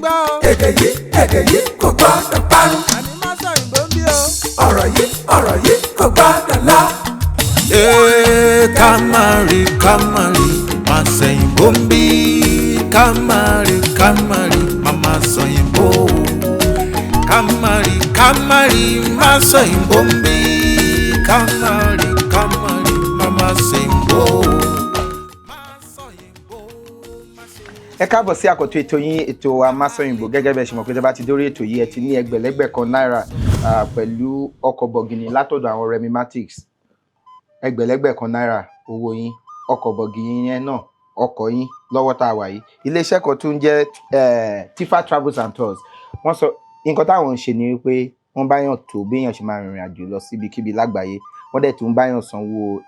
gbọ́ o. èdè yìí kò gbọ́dọ̀ parun. àní Masoyinbo ń bí o. ọ̀rọ̀ yìí kò gbọ́dọ̀ lọ. Kamari Masoyinbo ń bí. Kamari Mama Soyinbo. Kamari Masoyinbo ń bí. Kamari Mama Soyinbo. Ẹ káàbọ̀ sí àkọ́tún ètò yín ètò wa Masoyinbo. Gẹ́gẹ́ bẹ́ẹ̀ ṣe mọ̀ pé tẹ́ bá ti dórí ètò yìí ẹ ti ní ẹgbẹ̀lẹ́gbẹ̀ kan náírà pẹ̀lú ọkọ̀ bọ̀gìnì látọ̀dọ̀ àwọn Remimatics. Ẹgbẹ̀lẹ́gbẹ̀ kan náírà owó yín, ọkọ̀ bọ̀gìnì yẹn náà ọkọ̀ yín lọ́wọ́ tá a wà yìí. Iléeṣẹ́ kan tún jẹ́ Tifa Travels and Tours. Wọ́n sọ nǹkan táwọn ń ṣe ni wípé wọ́n bá yàn tó béèyàn ṣe máa rìnrìn àjò lọ síbikíbi lágbàáyé. Wọ́n dẹ̀ tún bá yàn sanwó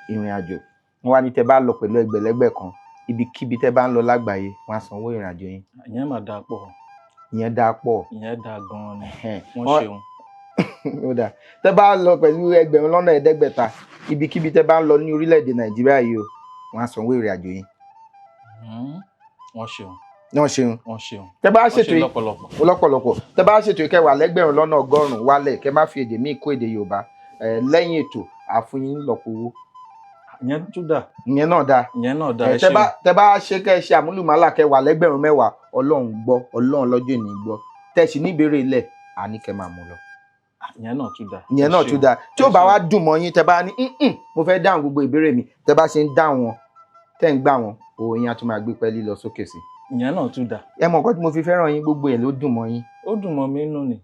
ìrìn àjò. Wọ́n wá ní tẹ́ bá lọ pẹ̀lú ẹgbẹ̀lẹ́gbẹ̀ kan ibikíbi tẹ́ bá ń lọ lágbàáyé wọ́n á sanwó ìrìn àjò yín. Ìyẹn mà dáa pọ̀. Ìyẹn dáa pọ̀. Ìyẹn dáa gan-an ni. Wọ́n ṣeun. Ó dáa. Tẹ́ bá lọ pẹ̀lú ẹgbẹ̀rún lọ́nà ẹ̀ẹ́dẹ́gbẹ̀ta ibikíbi tẹ́ bá ń lọ ní orílẹ̀-èdè Nàìjíríà yìí o wọ́n á sanwó ìrìn àjò yín. Wọ́n ṣeun. Wọ́n ṣeun. Wọ́n ṣeun. Tẹ́ bá ṣètò yìí lọ́pọ̀lọpọ̀. Tẹ́ bá ṣètò yìí kẹwàá lẹ́gbẹ̀rún lọ́nà ọgọ́rùn-ún wálẹ̀ kẹ́ má fi èdè míì kó èdè Yorùbá lẹ́yìn ètò àfúnyín lọ́pọ̀ owó. Ìyẹn tún dà. Ìyẹn náà dáa. Ìyẹn náà dà. Ẹ ṣeun. Tẹ́ bá ṣe kẹ́ ṣe àmúlùmálà kẹwàá lẹ́gbẹ̀rún mẹ́wàá Ọlọ́run gbọ́ Ọlọ́run lọ́jọ́ ìní gbọ́ tẹ́ ṣì ní ìbéèrè ilẹ̀ àní kẹ́ máa mú lọ. Ìyẹn náà tún dà. Ìyẹn náà tún dà. Tí ó bá wá dùn mọ́ yín tẹ́ bá ní mo fẹ́ dáhùn gbogbo ìbéèrè mi tẹ́ bá ṣe ń dá wọn tẹ́ ń gbà wọn òun yín á tún máa gbé pẹ́ẹ́lí lọ sókè sí. Ìyẹn náà tún dà. Ẹ mọ̀ nǹkan tí mo fi fẹ́ràn yín gbogbo ẹ̀ ló dùn mọ́ yín. Ó dùn mọ́ mi nínú ni.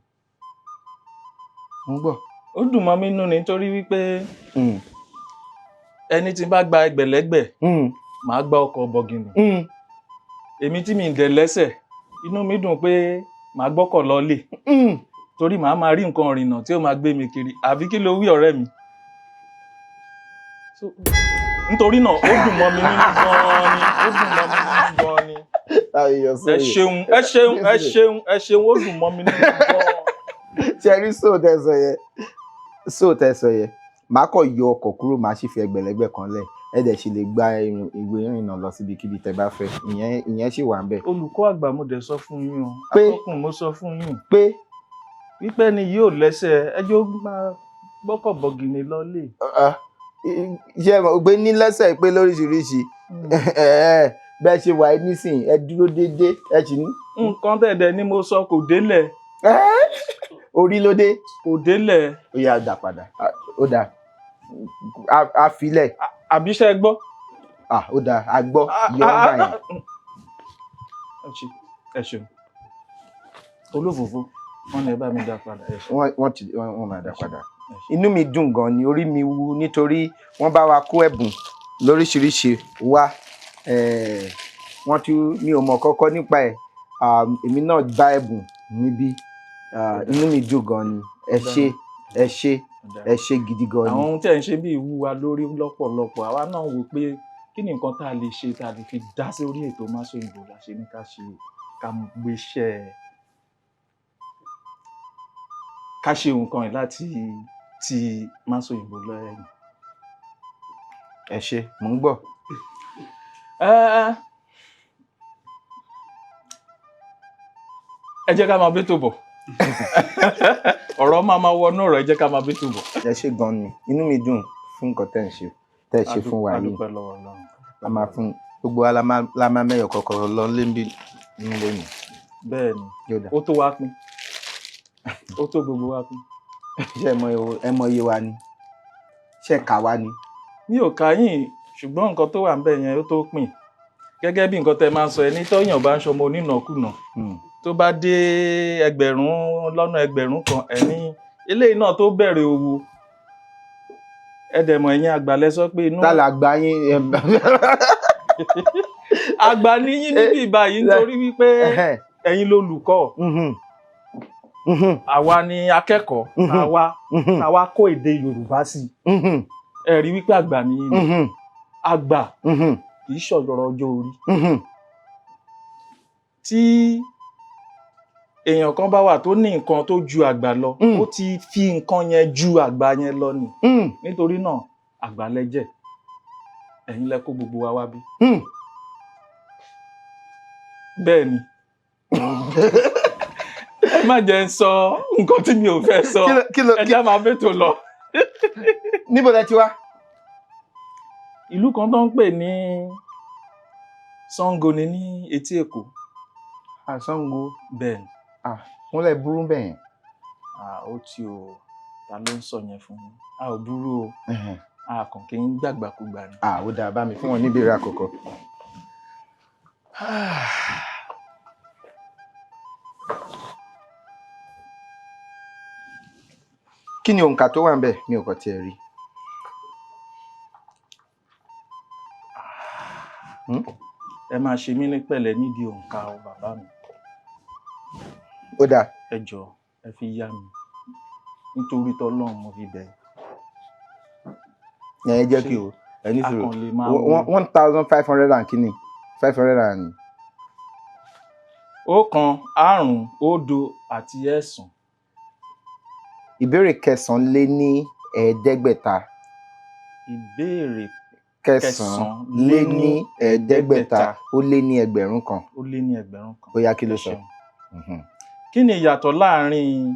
Mo ń gbọ́. Ó dùn mọ́ mi nínú ni nítorí wípé ẹni tí bá gba ẹgbẹ̀lẹ́gbẹ̀ màá gba ọkọ̀ bọ̀gìnì. Èmi tí mi ń dẹ̀ lẹ́sẹ̀ inú mi dùn pé màá gbọ́kọ̀ lọ́lé torí màá máa rí nǹkan ìrìnnà tí ó máa gbé mi kiri àbí kí ló wí ọ̀rẹ́ mi. Nítorí náà ó dùn mọ́ mi nínú gan-an ni ó dùn mọ́ mi nínú gan-an ni. Ẹ ṣeun ó dùn mọ́ mi nínú gan-an. Ṣé rí sóòtẹ́ sọ yẹ màá kọ̀ yọ ọkọ̀ kúrò màá sì fi ẹgbẹ̀lẹ́gbẹ̀ kan lẹ̀ ẹ dẹ̀ sì lè gba ìwé ìrìnnà lọ síbikíbi tẹ́ bá fẹ́ ìyẹn sì wà ń bẹ̀. Olùkọ́ àgbà mo dẹ̀ sọ fún yín o pé atọ́kùn mo sọ fún yín pé wípé ni yóò lẹ́sẹ̀ ẹjọ́ máa gbọ́kọ̀ bọ̀gìnì lọ́lé. ṣé ògbé ní lẹ́sẹ̀ pé lóríṣiríṣi bẹ́ẹ̀ ṣe wà nísìnyí ẹ dúró déédéé ẹ sì ní. Nǹkan tẹ̀dẹ̀ ni mo sọ kò délẹ̀. Orí ló dé. Kò délẹ̀. Ó yá dà padà ó dà á filẹ̀. Àbíṣẹ́ gbọ́. Ó dà á gbọ́ yọ ọ́ báyìí. Ẹ ṣeun olófòfó wọn lè bá mi dá padà. Wọ́n máa dá padà. Inú mi dùn gan ni orí mi wú nítorí wọ́n bá wa kó ẹ̀bùn lóríṣiríṣi wá wọ́n tún mi ò mọ̀ kọ́kọ́ nípa ẹ̀ èmi náà bá ẹ̀bùn níbí inú mi dùn gan ni ẹ ṣé gidi gan ni. Àwọn ohun tí ẹ ń ṣe bí ìwúwa lórí lọ́pọ̀lọpọ̀ àwa náà wò pé kí ni nǹkan tá a lè ṣe tá a lè fi dá sí orí ètò Masoyinbo la ṣe ní ká ṣe nǹkan yìí láti ti Masoyinbo lẹ́yìn. Ẹ ṣé mò ń gbọ́. Ẹ jẹ́ ká máa bí tó bọ̀. Ọ̀rọ̀ máa wọnú ọ̀rọ̀ ẹ jẹ́ ká máa bí tó bọ̀. Ẹ ṣé gan ni inú mi dùn fún nǹkan tẹ́ ẹ ṣe fún wa yìí. A máa fún gbogbo wa la máa mẹ́yọ̀ kọ̀ọ̀kan lọ nílé mi. Bẹ́ẹ̀ni ó tó wá pín ó tó gbogbo wa pín. Ṣé ẹ mọ iye wa ni ṣé ẹ kà wá ni. Mi ò kà yín ṣùgbọ́n nǹkan tó wà ń bẹ̀ yẹn ó tó pín gẹ́gẹ́ bí nǹkan tẹ́ máa ń sọ ẹni tọ́yàn bá ń ṣọmọ onínàkúnà tó bá dé ẹgbẹ̀rún lọ́nà ẹgbẹ̀rún kan ẹni eléyìí náà tó bẹ̀rẹ̀ owó ẹ̀dẹ̀mọ̀ ẹ̀yìn àgbàlẹ̀ sọ pé inú. Tálà àgbà yín. Àgbà ní yín níbí báyìí nítorí wípé ẹ̀yin lolùkọ́ àwa ni akẹ́kọ̀ọ́ àwa kó èdè Yorùbá sí ẹ rí wípé àgbà ní yín ni àgbà kì í ṣọ̀rọ̀ ọjọ́ orí. Tí èèyàn kan bá wà tó ní nǹkan tó ju àgbà lọ ó ti fi nǹkan yẹn ju àgbà yẹn lọ ni nítorí náà àgbà lẹ jẹ́ ẹ̀yin lẹ kó gbogbo wa wá bí. Bẹ́ẹ̀ ni ẹ má jẹ́ ń sọ nǹkan tí mi ò fẹ́ sọ ẹ jẹ́ máa fètò lọ. Níbo lẹ ti wá? Ìlú kan tó ń pè ní Ṣàngó ni ní etí Èkó. Ṣàngó. Bẹ́ẹ̀ ni. Wọ́n lè burú bẹ́ẹ̀ yẹn. Ó tí o ta ló ń sọ yẹn fún mi. A ò burú o. A kàn kí ń gbàgbàkúgbà ni. Ó dáa, bá mi fún wọn níbi ìrẹ́ àkọ́kọ́. Kí ni òǹkà tó wà ń bẹ̀? Mi ò kàn tiẹ̀ rí. Ẹ máa ṣe mí ní pẹ̀lẹ́ nídìí òǹkà o bàbá mi. Ó dáa. Ẹ jọ̀ọ́ ẹ fi yá mi nítorí tọ́lọ́run mo fi bẹ̀. Ẹ jẹ́ kí o ẹni sọ̀rọ̀ akànlè máa wọ 1,500 and kini 500 and. 1 àrún 0 àti 9. Ìbéèrè 9 lé ní ẹ̀ẹ́dẹ́gbẹ̀ta. Ìbéèrè 9 lé ní ẹ̀ẹ́dẹ́gbẹ̀ta ó lé ní ẹgbẹ̀rún kan. Ó lé ní ẹgbẹ̀rún kan. Ó yá, kí ló sọ? Kí ni ìyàtọ̀ láàárín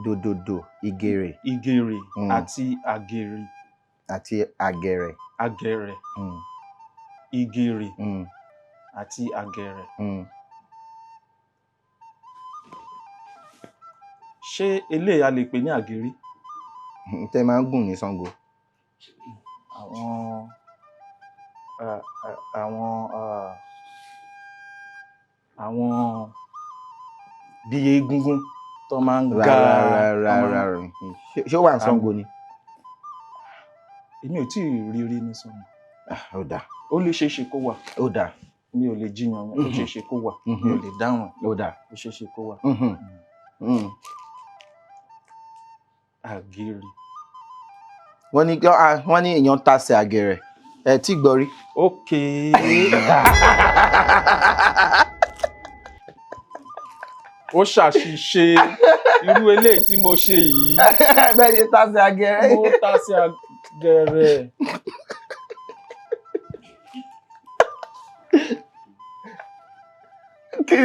dòdòdò, ìgèrè, ìgèrè àti àgèrè? Àti àgẹ̀rẹ̀. Àgẹ̀rẹ̀. Ìgèrè àti àgẹ̀rẹ̀. Ṣé eléyìí a lè pè ní àgèrè? Tẹ́ máa ń gùn ní Ṣàngó. Àwọn bí egungun tó máa ń ga. Rárá. Ṣé ó wà ní Ṣàngó ni? Èmi ò tí ì rí rí ní Ṣàngó. Ó dáa. Ó lè ṣeéṣe kó wà. Ó dáa. Mi ò lè jiyàn yẹn. Ó ṣeéṣe kó wà. Mi ò lè dáhùn. Ó dáa. Ó ṣeéṣe kó wà. Àgèrè. Wọ́n ní èèyàn tasẹ̀ àgẹ̀rẹ̀. Ẹ tí gbọ́ rí. Okay. Ó ṣàṣìṣe irú eléyìí tí mo ṣe yìí. Bẹ́ẹ̀ ni tasẹ̀ àgẹ̀rẹ̀. Mo tasẹ̀ àgẹ̀rẹ̀. Kí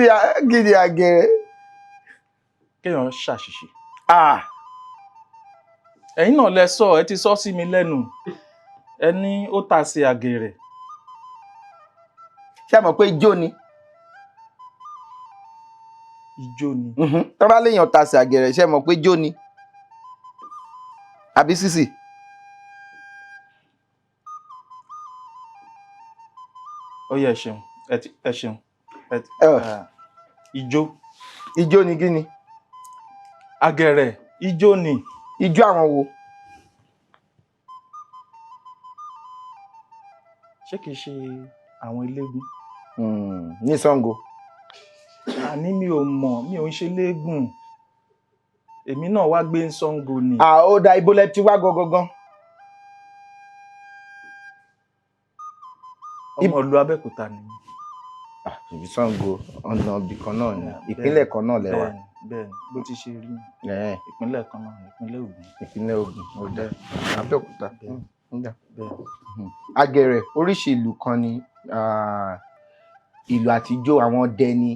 ni àgẹ̀rẹ̀? Kéèyàn ṣàṣìṣe. Ẹ̀yin náà lẹ sọ, ẹ ti sọ sí mi lẹ́nu. Ẹ ní ó tasẹ̀ àgẹ̀rẹ̀. Ṣé ẹ mọ̀ pé ijó ni? Ijó ni. Tó bá léèyàn tasẹ̀ àgẹ̀rẹ̀, ṣé ẹ mọ̀ pé ijó ni? Àbí sísì? Ó yẹ ẹ ṣeun. Ẹ ṣeun. Ijó. Ijó ni kí ni? Àgẹ̀rẹ̀. Ijó ni. Ijó àwọn wo? Ṣé kìí ṣe àwọn eléégún? Ní Ṣàngó. Àní mi ò mọ̀, mi ò ń ṣe eléégún. Èmi náà wá gbé ń Ṣàngó ni. Ó dá, ibo lẹ ti wá gangan? Ọmọ ìlú Abẹ́òkúta ni. Ibi Ṣàngó, ọ̀nà ibì kan náà ni. Ìpínlẹ̀ kan náà lẹ wà. Bẹ́ẹ̀ni, bó ti ṣe rí. Ìpínlẹ̀ kan náà, ìpínlẹ̀ Ògùn. Ìpínlẹ̀ Ògùn, ó dá. Abẹ́òkúta. Àgẹ̀rẹ̀ oríṣi ìlú kan ni. Ìlú àtijọ́ àwọn ọdẹ ni.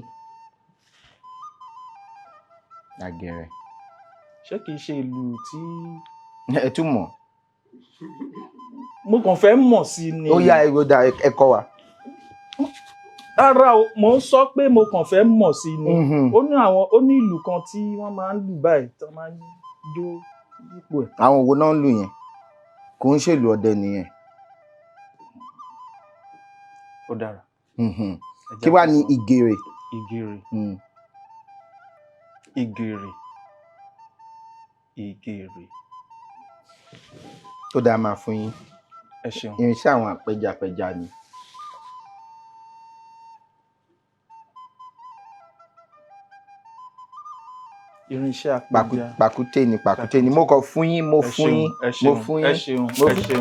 Àgẹ̀rẹ̀. Ṣé kìí ṣe ìlú tí. Ẹ tún mọ̀. Mo kàn fẹ́ mọ̀ sí ni. Ó yá, ẹ kọ́ wa. Rárá o, mo ń sọ pé mo kàn fẹ́ mọ̀ sí ni. Ó ní ìlú kan tí wọ́n máa ń lù báyìí tí wọ́n máa ń jó ipò ẹ̀. Àwọn wo náà ń lù yẹn? Kò ń ṣèlú ọdẹ nìyẹn. Ó dára. Kí wá ní ìgèrè? Ìgèrè. Ìgèrè. Ìgèrè. Ó dáa, máa fún yín. Ẹ ṣeun. Irinṣẹ́ àwọn àpẹjapẹja ni. Irinṣẹ́ àpẹja. Pàkúté ni. Mo kàn fún yín, mo fún yín. Ẹ ṣeun.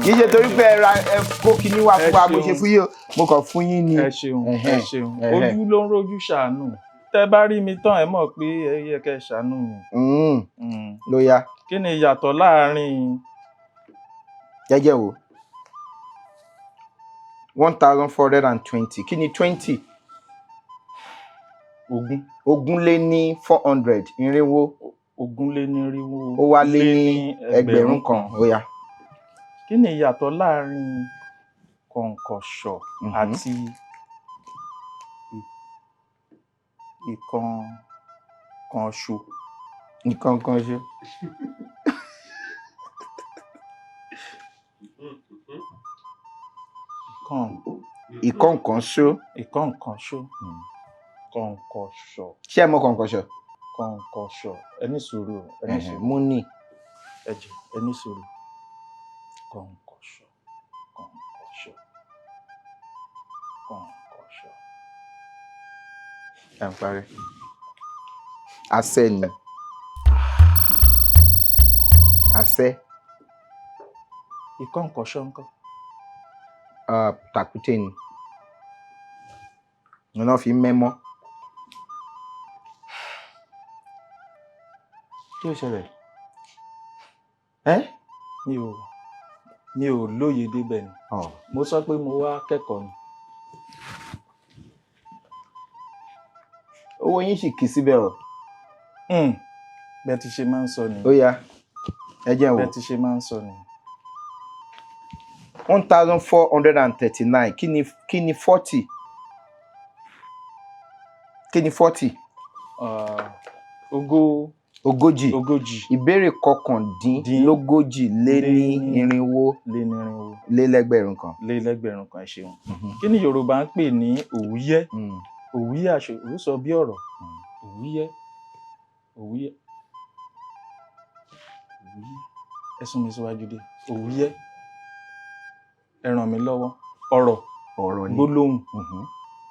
Kì í ṣe torí pé ẹ kó kinní wá fún wa bó ṣe fún yín o. Mo kàn fún yín ni. Ẹ ṣeun. Ojú ló ń rojú ṣàánú. Tẹ́ bá rí mi tán ẹ mọ̀ pé ẹ yẹ kẹ́ ṣàánú mi. Ló yá. Kí ni ìyàtọ̀ láàárín. Jẹ́jẹ́ wo? 1,420. Kí ni 20? ogún. Ogún lé ní 400 irinwó. Ogún lé ní irinwó. Ó wá lé ní ẹgbẹ̀rún kan. Ó yá. Kí ni ìyàtọ̀ láàrin kọ̀ǹkọ̀ṣọ̀ àti ìkànṣó? Ìkànṣó. Ìkànṣó. Ìkànṣó. Kọ̀ǹkọ̀ṣọ̀. Ṣé ẹ mọ̀ kọ̀ǹkọ̀ṣọ̀? Kọ̀ǹkọ̀ṣọ̀. Ẹ ní sùúrù. Mo ní. Ẹ ní sùúrù. Kọ̀ǹkọ̀ṣọ̀. Kọ̀ǹkọ̀ṣọ̀. Kọ̀ǹkọ̀ṣọ̀. Ẹ ń parí. Àṣẹ ni. Àṣẹ. Ìkànṣọ̀ ńkọ́? Tàkúté ni. Wọ́n fi mẹ́mọ́. Kí ló ṣẹlẹ̀? Ẹ́? Mi ò lóye débẹ̀ ni. Mo sọ pé mo wá kẹ́kọ̀ọ́ ni. Owó yín sì kì í síbẹ̀ o. Bẹ́ẹ̀ ti ṣe máa ń sọ ni. Ó yá. Ẹ jẹ́ n wò. Bẹ́ẹ̀ ti ṣe máa ń sọ ni. 1439. Kí ni 40? Kí ni 40? Ogójì. Ìbéèrè kọkàndínlógójì lé ní irinwó. Lé lẹ́gbẹ̀rún kan. Lé lẹ́gbẹ̀rún kan, ẹ ṣeun. Kí ni Yorùbá ń pè ní òwúyẹ́? Òwúyẹ́ aṣòro sọ bí ọ̀rọ̀. Òwúyẹ́. Òwúyẹ́. Ẹ sún mi síwájú dé. Òwúyẹ́. Ẹ ràn mí lọ́wọ́. Ọ̀rọ̀ ni. Gbólóhùn.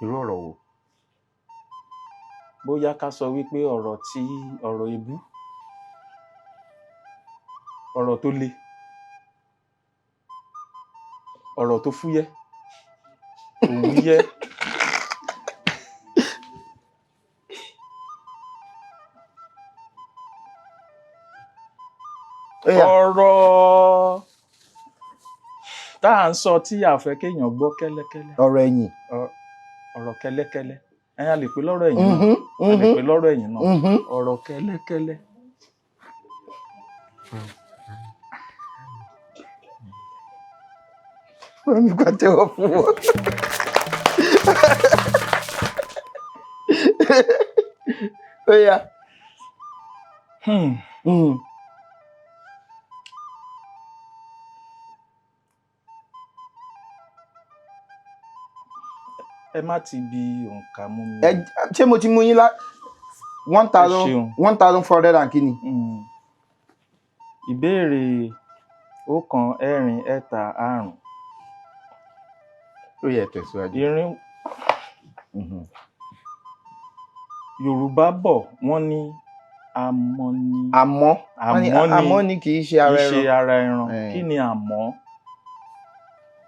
Irú ọ̀rọ̀ wo? Bóyá ká sọ wípé ọ̀rọ̀ èébú. Ọ̀rọ̀ tó le. Ọ̀rọ̀ tó fúyẹ́. Òwúyẹ́. Ọ̀rọ̀ tá à ń sọ tí a fẹ́ kéèyàn gbọ́ kẹ́lẹ́kẹ́lẹ́. Ọ̀rọ̀ ẹ̀yìn. Ọ̀rọ̀ kẹ́lẹ́kẹ́lẹ́. A lè pè lọ́rọ̀ ẹ̀yìn náà. A lè pè lọ́rọ̀ ẹ̀yìn náà. Ọ̀rọ̀ kẹ́lẹ́kẹ́lẹ́. Wọ́n mi pàtẹ́wọ́ fún wọn. Ó yá. Ẹ má ti bi òǹkà mú mi. Ṣé mo ti mú yín 1,400 and kíni? Ìbéèrè 1 2 3 5. Ó yẹ tẹ̀síwájú. Yorùbá bọ̀ wọ́n ní àmọ́ ni kì í ṣe ara ẹran. Kí ni àmọ́?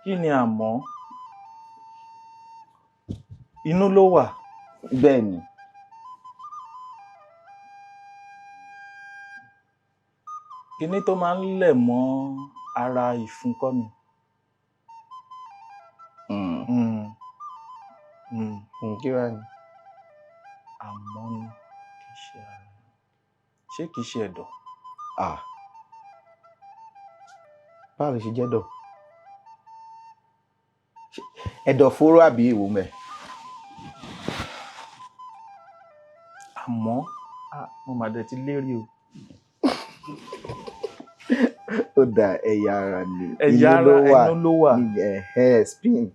Kí ni àmọ́? Inú ló wà. Bẹ́ẹ̀ ni. Kíní tó máa ń lẹ̀ mọ́ ara ìfun kọ́ ni. Kí wá ni? Àmọ́ ni kì í ṣe ara ẹran. Ṣé kìí ṣe ẹ̀dọ̀? Báwo ló ṣe jẹ́ ẹ̀dọ̀? Ẹ̀dọ̀ fóró àbí èwo mẹ́? Àmọ́ mo mà dẹ̀ ti lérí o. Ó dà ẹ̀yà ara ni. Ẹ̀yà ara inú ló wà. Spin.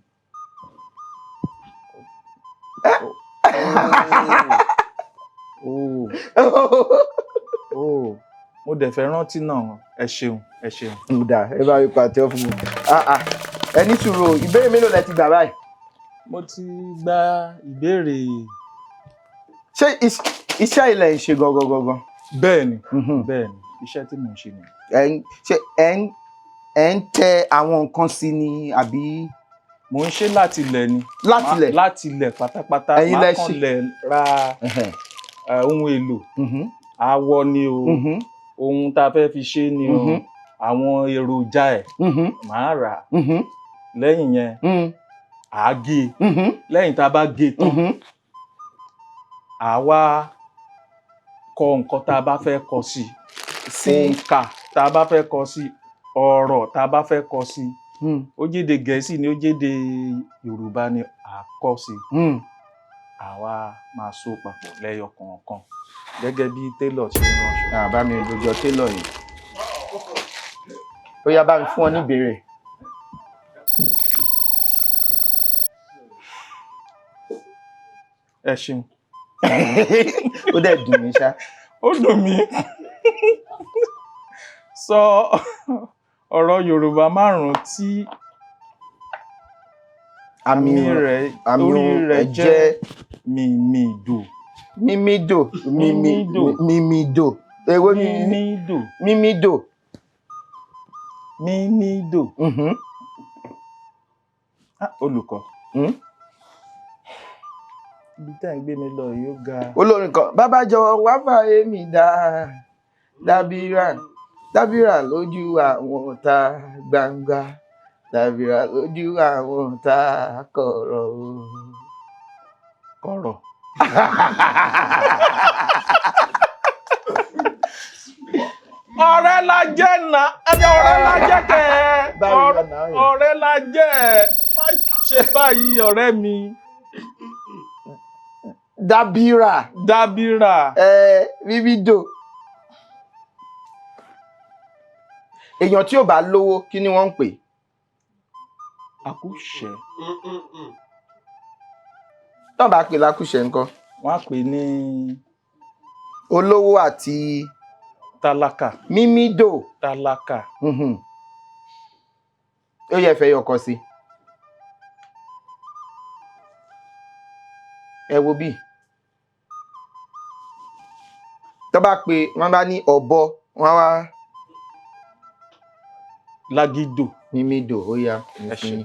Mo dẹ̀ fẹ́ rántí náà. Ẹ ṣeun. Ó dà ẹ bá mi pàtẹ́wọ́ fún mi. Ẹ ní sùúrù o, ìbéèrè mélòó lẹ ti gbà báyìí? Mo ti gba ìbéèrè. Ṣé iṣẹ́ ilẹ̀ ń ṣe gangan? Bẹ́ẹ̀ni, iṣẹ́ tí mò ń ṣe ni. Ṣé ẹ ń tẹ àwọn nǹkan sí ni àbí? Mò ń ṣe láti ilẹ̀ ni. Láti ilẹ̀ pátápátá. Ẹ̀yin lẹ ṣe. Má kàn lẹ̀ ra ohun èlò. Awọ ni o. Ohun tá a fẹ́ fi ṣe ni o. Àwọn èròjà ẹ̀. Màá rà. Lẹ́yìn yẹn, à á gé. Lẹ́yìn tá a bá gé tán, àwa kọ nǹkan tá a bá fẹ́ kọ sí òǹkà tá a bá fẹ́ kọ sí ọ̀rọ̀ tá a bá fẹ́ kọ sí ó jẹ́de Gẹ̀ẹ́sì ni ó jẹ́de Yorùbá ni àkọ sí àwa máa so papọ̀ lẹ́yọ kọ̀ọ̀kan gẹ́gẹ́ bí télọ̀ ṣe ń ránṣọ. Bá mi dojọ télọ̀ yìí ó yá bá mi fún ọ ní ìbéèrè. Ẹ ṣeun. Ó dẹ̀ dùn mí ṣá. Ó dùn mí. Sọ ọ̀rọ̀ Yorùbá 5 tí àmì rẹ̀ jẹ́ mímídò. Mímídò. Mímídò. Èwo ni mímídò? Mímídò. Olùkọ́. Ibi tá ń gbé mi lọ yóò ga. Olórin kan, bàbá jọ̀wọ́ wá fàyè mi dábìrà lójú àwọn ọ̀tá gbangba, dábìrà lójú àwọn ọ̀tá kọ̀rọ̀. Kọ̀rọ̀. Ọ̀rẹ́ la jẹ́ nà, ọ̀rẹ́ la jẹ́ kẹ́, ọ̀rẹ́ la jẹ́, má ṣe báyìí ọ̀rẹ́ mi. Dábìrà. Mímídò. Èèyàn tí ò bá lówó kí ni wọ́n ń pè? Akúṣẹ̀. Tó bá pè lákúṣẹ̀ ńkọ́? Wọ́n á pè ní olówó àti tálákà. Mímídò. Tálákà. Ó yẹ fẹ́ yọkọ sí. Ẹ wo bí. Tó bá pè wọ́n bá ní ọ̀bọ wọ́n wá. Lágídò. Mímídò ó yá. Ẹ ṣeun.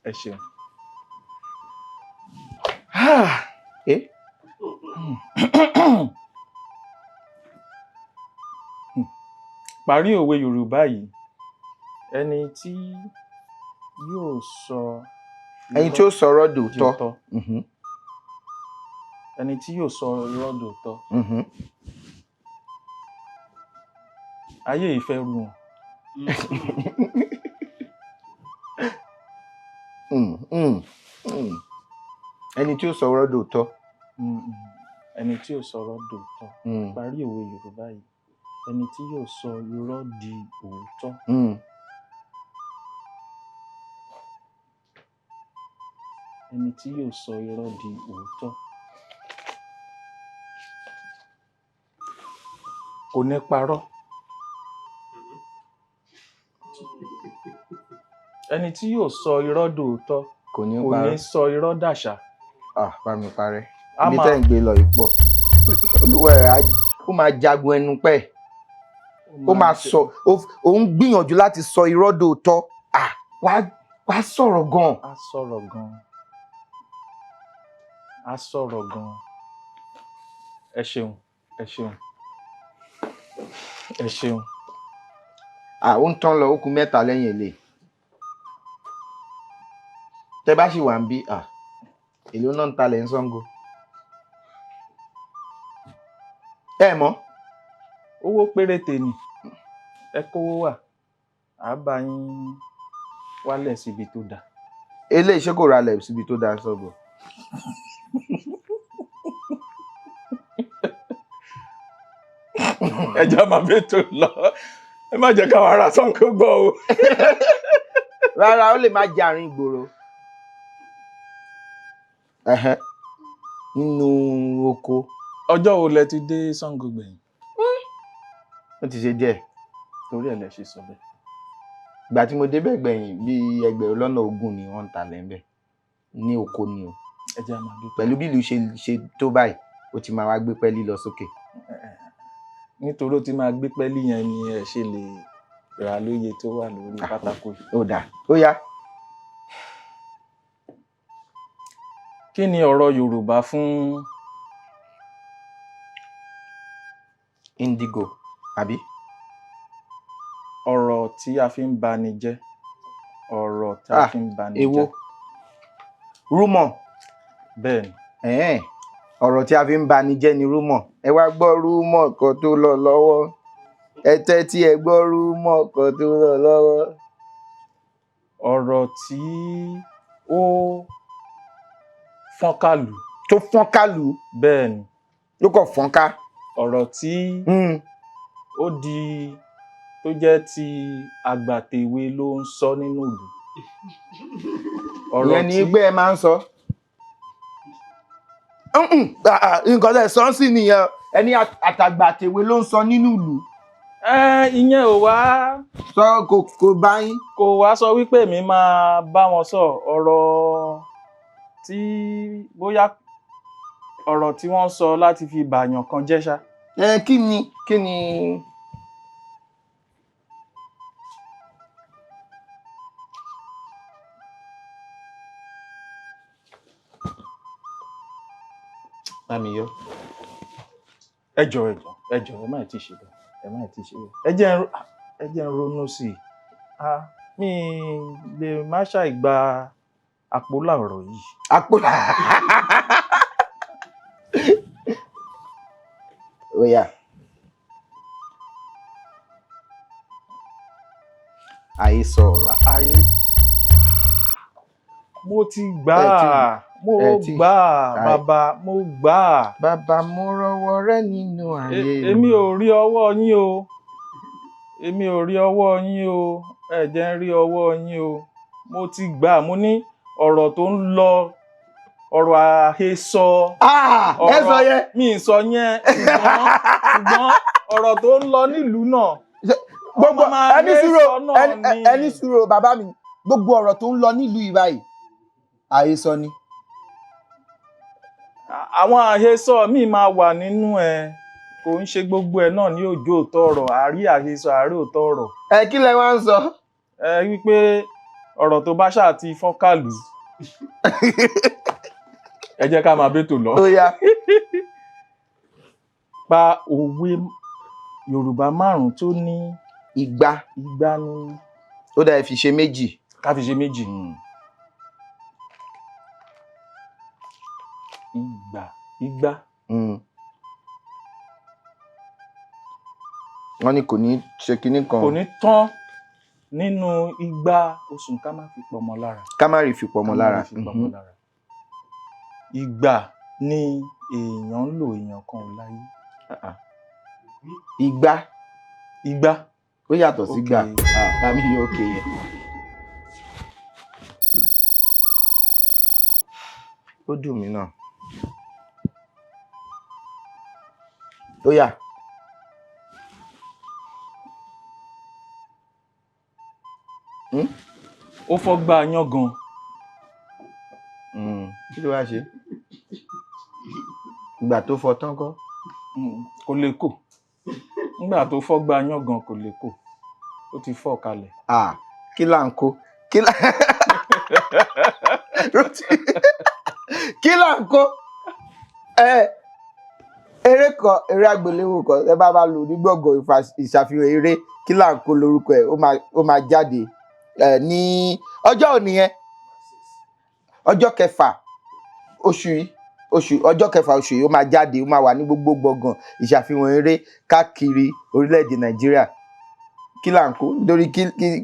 Ẹ ṣeun. Parí òwe Yorùbá yìí, ẹni tí yóò sọ ọ̀rọ̀ dòótọ́. Ẹni tí yóò sọ irọ́ dòótọ́. Ayé ìfẹ́ rú wọn. Ẹni tí ó sọ ọ̀rọ̀ dòótọ́. Ẹni tí yóò sọ ọ̀rọ̀ dòótọ́. Parí òwe Yorùbá yìí, ẹni tí yóò sọ irọ́ di òótọ́. Ẹni tí yóò sọ irọ́ di òótọ́. Kò ní parọ́. Ẹni tí yóò sọ irọ́ dòótọ́ kò ní sọ irọ́ dàṣà. Bá mi parẹ́. Ibi tẹ́ ń gbé lọ ìpọ̀. Olúwa rẹ̀ ó máa jagun ẹnu pẹ́. Ó máa sọ, ó ń gbìyànjú láti sọ irọ́ dòótọ́. Wá sọ̀rọ̀ gan. Á sọ̀rọ̀ gan. Ẹ ṣeun. Ó ń tán lọ, ó kù 3 lẹ́yìn èlé. Tẹ́ bá sì wà ń bí, èlò náà ń talẹ̀ ń Ṣàngó. Ẹ mọ̀? Owó péréte ni. Ẹ kówó wà. À bá yín wálẹ̀ síbi tó dáa. Eléyìí ṣé kò ralẹ̀ síbi tó dáa Ṣàngó? Ẹja máa bẹ tó lọ. Ẹ má jẹ́ káwọn ará Ṣàngó gbọ́ o. Rárá, ó lè má jẹ àárín ìgboro. Nínú oko. Ọjọ́ wo lẹ ti dé Ṣàngó gbẹ̀yìn? Ó ti ṣe díẹ̀. Torí ẹ̀ lẹ ṣe sọ bẹ́ẹ̀. Ìgbà tí mo débẹ̀ gbẹ̀yìn bí 20,000 ni wọ́n ń ta lẹ́ńbẹ̀. Ní oko ni o. Ẹja máa gbé. Pẹ̀lú bí ìlú ṣe tó báyìí, ó ti máa wá gbé pẹ́lí lọ sókè. Nítorí ó ti máa gbé pẹ́lí yẹn ni ẹ ṣe lè rà lóye tó wà lórí pátákó yìí. Ó dáa. Ó yá. Kí ni ọ̀rọ̀ Yorùbá fún indigo, àbí? Ọ̀rọ̀ tí a fi ń bani jẹ́. Ọ̀rọ̀ tí a fi ń bani jẹ́. Èwo? Rúmọ̀. Bẹ́ẹ̀ni. Ọ̀rọ̀ tí a fi ń bani jẹ́ ni rúmọ̀. Ẹ wá gbọ́ rúmọ̀ kan tó lọ lọ́wọ́. Ẹ tẹ́tí ẹ gbọ́ rúmọ̀ kan tó lọ lọ́wọ́. Ọ̀rọ̀ tí ó fọ́nkálù. Tó fọ́nkálù. Bẹ́ẹ̀ni. Ló kọ̀ fọ́nká. Ọ̀rọ̀ tí ó di tó jẹ́ ti àgbàtèwe ló ń sọ nínú ìlú. Ìyẹn ni pé ẹ máa ń sọ. Nǹkan tẹ́ sọ sí nìyẹn. Ẹni àtàgbàtèwe ló ń sọ nínú ìlú. Ìyẹn ò wá sọ kò bá yín. Kò wá sọ wípé mi máa bá wọn sọ ọ̀rọ̀ tí bóyá ọ̀rọ̀ tí wọ́n sọ láti fi bàyàn kan jẹ́ ṣá. Kí ni Mami yọ. Ẹ jọ̀ọ́ ẹ má ti ṣe bẹ́ẹ̀. Ẹ jẹ́ ń ronú sí i. Mi lè má ṣàìgbà àpólà ọ̀rọ̀ yìí. Àpólà. Oya. Àhesọ ọ̀rọ̀. Mo ti gbà á. Bàbá, mo gbà á. Bàbá, mo rọwọ́ rẹ nínú ayé. Èmi ò rí ọwọ́ yín o. Ẹ jẹ́ ń rí ọwọ́ yín o. Mo ti gbà á. Mo ní ọ̀rọ̀ tó ń lọ, ọ̀rọ̀ àhesọ. Ẹ sọ yẹn. Mi ì sọ yẹn, ṣùgbọ́n ọ̀rọ̀ tó ń lọ nílùú náà. Gbogbo ẹni sùúrù bàbá mi. Gbogbo ọ̀rọ̀ tó ń lọ nílùú yìí báyìí, àhesọ ni. Àwọn àhesọ míì máa wà nínú ẹ̀. Kò ń ṣe gbogbo ẹ̀ náà ní òjò òótọ́ ọ̀rọ̀. Àrí àhesọ, àrí òótọ́ ọ̀rọ̀. Kí lẹ wá ń sọ? Wípé ọ̀rọ̀ tó bá ṣáà ti fọ́nkálù. Ẹ jẹ́ ká máa bẹ́tò lọ. Ó yá. Pa òwe Yorùbá 5 tó ní igba nínú. Ó dá ẹ fi ṣe méjì. Ká fi ṣe méjì. Igba. Wọ́n ní kò ní ṣe kinní kan. Kò ní tán nínú igba oṣù ká má fi pọ̀mọ́ lára. Ká má rí fi pọ̀mọ́ lára. Ìgbà ni èèyàn ń lò, èèyàn kan ò láyé. Igba. Ó yàtọ̀ sí gbà. Bàmí ni òkè yẹn. Ó dùn mí náà. Ó yá. Ó fọ́gbà yángan. Kí ló wá ṣe? Ìgbà tó fọ́ tán kọ́? Kò lè kò. Nígbà tó fọ́gbà yángan kò lè kò. Ó ti fọ́ kalẹ̀. Kí là ń kó? Kí là ń kó? Eré àgbéléwò kan ẹ bá lò ní gbọ̀ngàn ìṣàfihàn eré Kí là ń kó lórúkọ ẹ̀ ó máa jáde ní ọjọ́ òní yẹn ọjọ́ kẹfà oṣù yìí ó máa jáde, ó máa wà ní gbogbo gbọ̀ngàn ìṣàfihàn eré káàkiri orílẹ̀-èdè Nàìjíríà. Kí là ń kó nítorí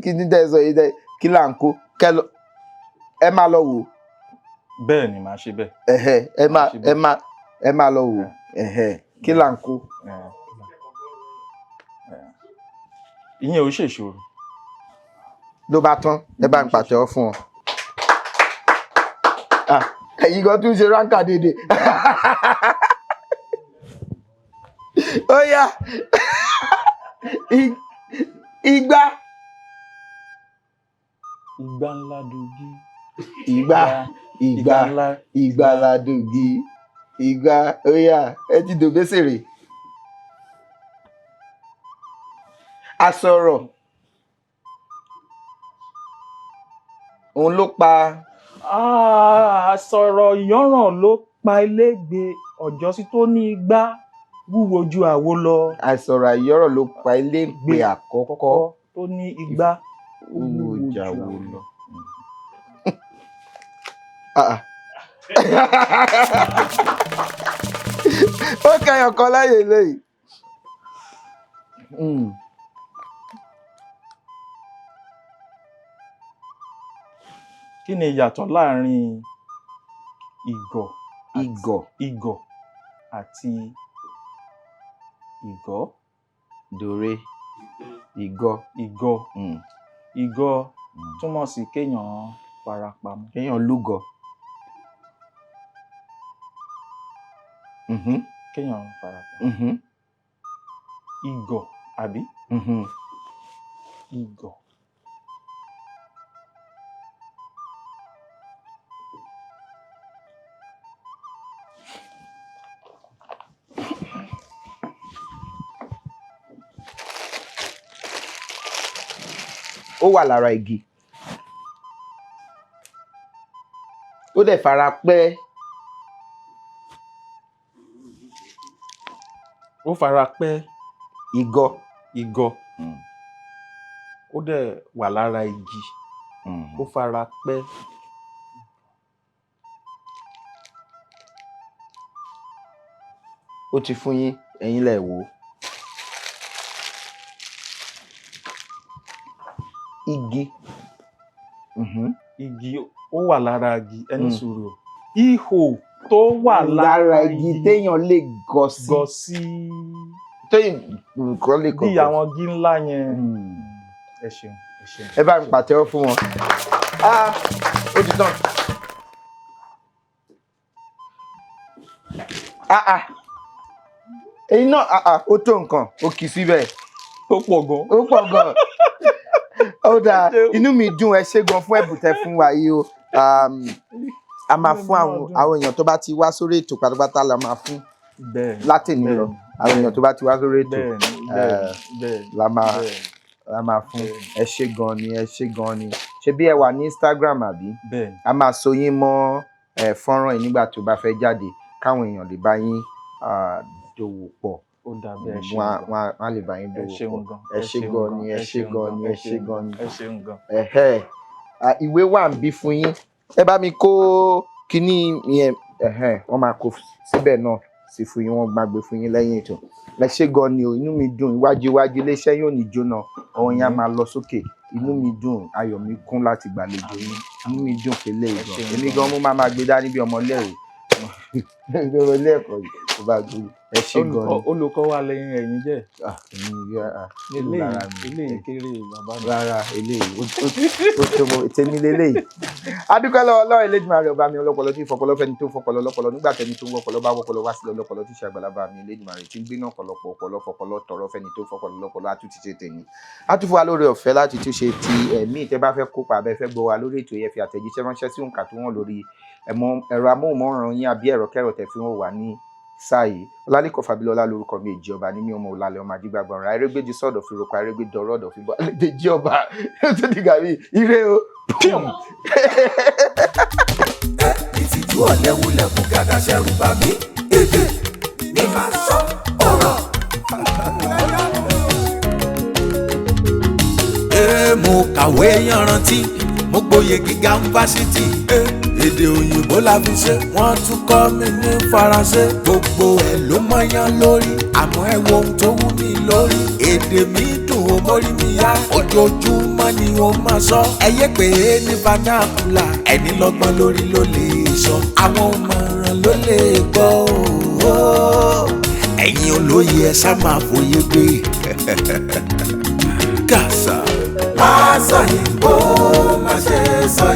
kí ní tẹ̀sán yìí dẹ́ kí là ń kó ẹ máa lọ wò. Bẹ́ẹ̀ ni màá ṣe bẹ́ẹ̀. ẹ máa lọ wò. Kí là ń kó. Ìyẹn ò ṣèṣòro. Ló bá tán ẹ bá ń pàtẹ́wọ́ fún ọ. Ẹ̀yin kan tún ṣe ránkà dédé. Ó yá. Igba ńlá dogi. Igba ńlá dogi. Igba, ó yá, ẹ ti dòbésèrè. Asọ̀rọ̀. Òun ló pa. Asọ̀rọ̀ ìyọ́ràn ló pa elégbè ọ̀jọ́sí tó ní igbá wúwo ju àwo lọ. Asọ̀rọ̀ ìyọ́ràn ló pa elégbè àkọ́kọ́ tó ní igbá wúwo ju àwo lọ. ó kẹyàn kan láyè lẹ́yìn. Kí ni ìyàtọ̀ láàrin ìgọ̀ àti ìgọ́? Dòre. Ìgọ̀. Ìgọ̀ túmọ̀ sí kéèyàn farapamọ́. Kéèyàn lúgọ. Kéèyàn farapamọ́. Ìgọ̀ àbí? Ìgọ̀. Ó wà lára igi. Ó dẹ̀ fara pẹ́. Ó fara pẹ́. Ìgọ̀. Ó dẹ̀ wà lára igi. Ó fara pẹ́. Ó ti fún yín, ẹ̀yin lẹ wò ó. Igi. Igi ó wà lára igi, ẹni sùúrù. Ihò tó wà lára igi téèyàn lè gọ sí. Téèyàn nǹkan lè kọ̀ọ̀kan. Bí àwọn igi ńlá yẹn. Ẹ ṣeun. Ẹ bá mi pàtẹ́wọ́ fún wọn. Ó ti tán. Èyí náà ó tó nǹkan, ó kì í síbẹ̀. Ó pọ̀ gan. Ó dáa, inú mi dùn, ẹ ṣé gan fún ẹ̀bùn tẹ́ fún wa yìí o. A máa fún àwọn èèyàn tó bá ti wá sórí ètò pátápátá la máa fún látẹ̀ní lọ. Àwọn èèyàn tó bá ti wá sórí ètò la máa fún. Ẹ ṣé gan ni. Ṣé bí ẹ wà ní Instagram àbí? A máa so yín mọ́ fọ́nrán yìí nígbà tó bá fẹ́ jáde káwọn èèyàn lè bá yín dòwò pọ̀. Ó dàbí ẹ ṣeun gan. Wọ́n á lè bá yín dòwò pọ̀. Ẹ ṣé gan ni. Ẹ ṣeun gan. Ìwé wà ń bí fún yín. Ẹ bá mi kó kíní yẹn, wọ́n máa kó síbẹ̀ náà sí fún yín, wọ́n máa gbé fún yín lẹ́yìn ètò. Ẹ ṣé gan ni o, inú mi dùn, iwájú iléeṣẹ́ yóò ní jóná, ọwọ́ yín á máa lọ sókè. Inú mi dùn, ayọ̀ mi kún láti gbàlejò yín. Inú mi dùn pé lè gan. Èmi gan mo máa gbé dání bí ọmọléèwé. Ọmọlé ẹ̀kọ́ yìí tó bá gbé. Ẹ ṣé gan ni. Olùkọ́ wa lẹ́yìn ẹ̀yin jẹ́. Eléyìí kéré bàbá mi. Rárá, eléyìí ó tó mọ tèmi lélẹ́yìí. Adúpẹ́ lọ́wọ́ Ọlọ́run Elédùmarè ọba mi ọlọ́pọlọ tí ìfọpọlọ fẹ́ni tó fọpọlọ lọ́pọlọ nígbà tẹni tó wọ́pọlọ bá wọ́pọlọ wá sílẹ̀ ọlọ́pọlọ tí ṣe àgbàlagbà mi Elédùmarè tí ń gbé náà pọ̀lọpọ̀ ọpọlọ fọpọlọ tọrọ fẹ́ni tó fọpọlọ lọ́pọlọ á tún ti ṣe tèmi. Á tún fún wa lórí ọ̀fẹ́ láti tún ṣe ti ẹ̀mí tẹ́ bá fẹ́ kópa abẹ́ fẹ́ gbọ́ wa lórí ètò yẹn fi àtẹ̀jíṣẹ́ ránṣẹ́ sí òǹkà tó wọ́n lórí ẹ̀rọ amóhùnmáwòrán yín àbí ẹ̀rọ kẹ́rọ̀ tẹ́ fi wọ́n wà ní sáyé. Ọlálékan Fábílọ́lá lórúkọ mi, èjì ọba ní mi ọmọ òlàlẹ̀ ọmọ àdìgbàgbọ̀n ra erégbèjì sọ́ọ̀dọ̀ fi roko erégbè dọ̀rọ̀ ọ̀dọ̀ fi bọ́ èjì ọba tó di gàrí ire o. Ìtìjú ọ̀lẹ́wulẹ̀kùn gàdá ṣẹ̀rù bà mí. Èdè ní máa sọ ọ̀rọ̀. Mo kàwé yanrantí, mo gboyè gíga fásitì. Èdè òyìnbó la fi ṣe, wọ́n tún kọ́ mi ní Faransé. Gbogbo ẹ̀ ló mọ́yán lórí, àmọ́ ẹ wo ohun tó wú mi lórí. Èdè mi dùn ó mórí mi yá, ojoojúmọ́ ni ó máa sọ. Ẹ yé pé ní vernacular, ẹni lọ́gbọ́n lórí ló lè sọ. Àwọn ọ̀mọ̀ràn ló lè gbọ́ o. Ẹ̀yin olóye ẹ sá máa fòye gbé. Kàsà. Masoyinbo má ṣe sọ